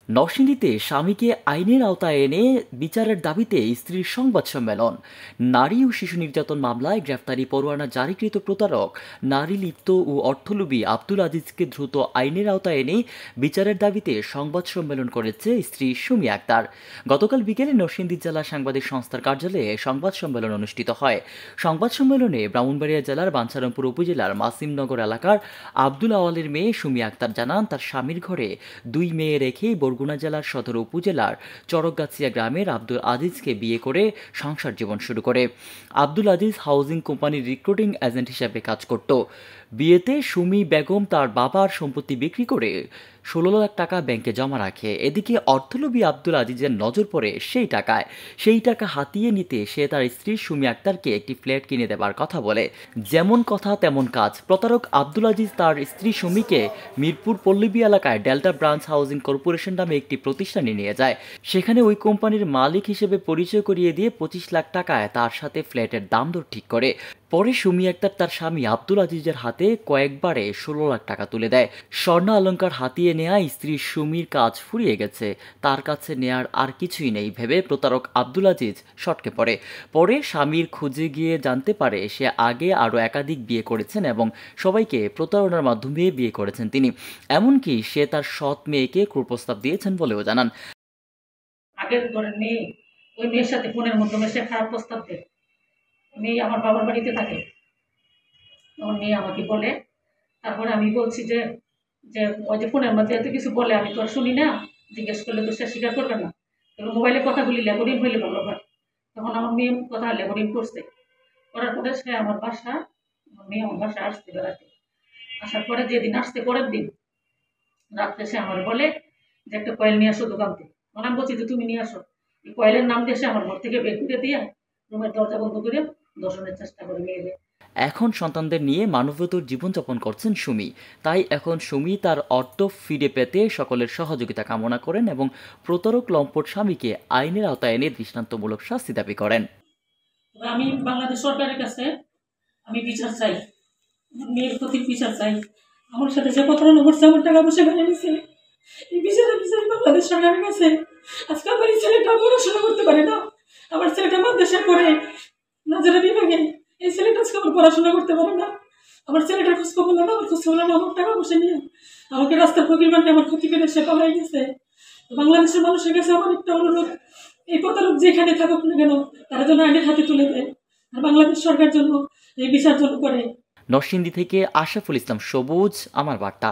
নরসিংদীতে স্বামীকে আইনের আওতায় এনে বিচারের দাবিতে স্ত্রীর সংবাদ সম্মেলন। নারী ও শিশু নির্যাতন মামলায় গ্রেফতারি পরোয়ানা জারিকৃত প্রতারক, নারী লিপ্ত ও অর্থলোভী আব্দুল আজিজকে দ্রুত আইনের আওতায় এনে বিচারের দাবিতে সংবাদ সম্মেলন করেছে স্ত্রী সুমি আক্তার। গতকাল বিকেলে নরসিংদী জেলা সাংবাদিক সংস্থার কার্যালয়ে সংবাদ সম্মেলন অনুষ্ঠিত হয়। সংবাদ সম্মেলনে ব্রাহ্মণবাড়িয়া জেলার বাঞ্ছারামপুর উপজেলার মাসিমনগর এলাকার আব্দুল আওয়ালের মেয়ে সুমি আক্তার জানান, তার স্বামীর ঘরে 2 মেয়ে রেখে বরগুনা জেলার সদর উপজেলার চরকগাছিয়া গ্রামের আব্দুল আজিজকে বিয়ে করে সংসার জীবন শুরু করে। আব্দুল আজিজ হাউজিং কোম্পানির রিক্রুটিং এজেন্ট হিসেবে কাজ করত। বিয়েতে সুমি বেগম তার বাবার সম্পত্তি বিক্রি করে 16 লাখ টাকা ব্যাংকে জমা রাখে। এদিকে অর্থলোভী আব্দুল আজিজের নজর পড়ে সেই টাকা হাতিয়ে নিতে সে তার স্ত্রী সুমি আক্তারকে একটি ফ্ল্যাট কিনে দেবার কথা বলে। যেমন কথা তেমন কাজ। প্রতারক আব্দুল আজিজ তার স্ত্রী সুমিকে মিরপুর পল্লবী এলাকায় ডেল্টা ব্রাঞ্চ হাউজিং কর্পোরেশন নামে একটি প্রতিষ্ঠানে নিয়ে যায়। সেখানে ওই কোম্পানির মালিক হিসেবে পরিচয় করিয়ে দিয়ে 25 লাখ টাকায় তার সাথে ফ্ল্যাটের দাম দর ঠিক করে। পরে সুমি আক্তার তার স্বামী আব্দুল আজিজের হাতে কয়েকবারে 16 লাখ টাকা তুলে দেয়। স্বর্ণ অলংকার হাতিয়ে নেয়া স্ত্রী সুমির কাজ ফুরিয়ে গেছে, তার কাছে নেয়ার আর কিছুই নেই ভেবে প্রতারক আব্দুল আজিজ সটকে পড়ে। পরে স্বামীর খুঁজে গিয়ে জানতে পারে সে আগে আরও একাধিক বিয়ে করেছেন এবং সবাইকে প্রতারণার মাধ্যমে বিয়ে করেছেন তিনি। এমনকি সে তার সৎ মেয়েকে কুপ্রস্তাব দিয়েছেন বলেও জানান। আগের ঘরের মেয়ে ওই মেয়ের সাথে ফোনের মাধ্যমে সে খারাপ প্রস্তাব দেয়। মেয়ে আমার বাবার বাড়িতে থাকে, আমার মেয়ে আমাকে বলে। তারপরে আমি বলছি যে যে ওই যে ফোনের মধ্যে এত কিছু বলে, আমি তো আর শুনি না, জিজ্ঞেস করলে তো সে স্বীকার করবে না। এবার মোবাইলে কথাগুলি রেকর্ডিং হইলে ভালো হয়। তখন আমার মেয়ে কথা রেকর্ডিং করছে, করার পরে সে আমার মেয়ে আমার বাসায় আসতে বেড়াতে। আসার পরে যেদিন আসতে পরের দিন রাত্রে সে আমার বলে যে একটা কয়েল নিয়ে আসো দোকান থেকে। আমি বলছি যে তুমি নিয়ে আসো। এই কয়েলের নাম দিয়ে সে আমার ঘর থেকে বের করে দিয়ে রুমের দরজা বন্ধ করে দর্শনের চেষ্টা করে মেয়েদের। এখন সন্তানদের নিয়ে মানবেতর জীবনযাপন করছেন সুমি। তাই এখন সুমি তার অর্থ ফিরে পেতে সকলের সহযোগিতা কামনা করেন এবং প্রতারক লম্পট স্বামীকে আইনের আওতায় এনে দৃষ্টান্তমূলক শাস্তি দাবি করেন। আমি বাংলাদেশ সরকারের কাছে আমি বিচার চাই, মেয়ের প্রতি বিচার চাই। আমার সাথে যে প্রতারণা করছে, আমার টাকা পয়সা ভেঙে নিছে, এই বিচারে বাংলাদেশ সরকারের কাছে। আজকে আমার এই ছেলেটা পড়াশোনা করতে পারে না, আমার ছেলেটা মাদ্রাসা করে নাজারা বিভাগে, এই ছেলেটা আজকে আমার পড়াশোনা করতে পারে না। আমার ছেলেটার খোঁজ খবর না, আমার খোঁজ খবর না, আমার টাকা পয়সা নিয়ে আমাকে রাস্তার ফকির বানিয়ে আমার ক্ষতি করে সে পালাই গেছে। বাংলাদেশের মানুষের কাছে আমার একটা অনুরোধ, এই প্রতারক যেখানে থাকুক না কেন তারা যেন আইনের হাতে তুলে দেয়, আর বাংলাদেশ সরকার জন্য এই বিচার জন্য করে। নরসিংদী থেকে আশরাফুল ইসলাম সবুজ, আমার বার্তা।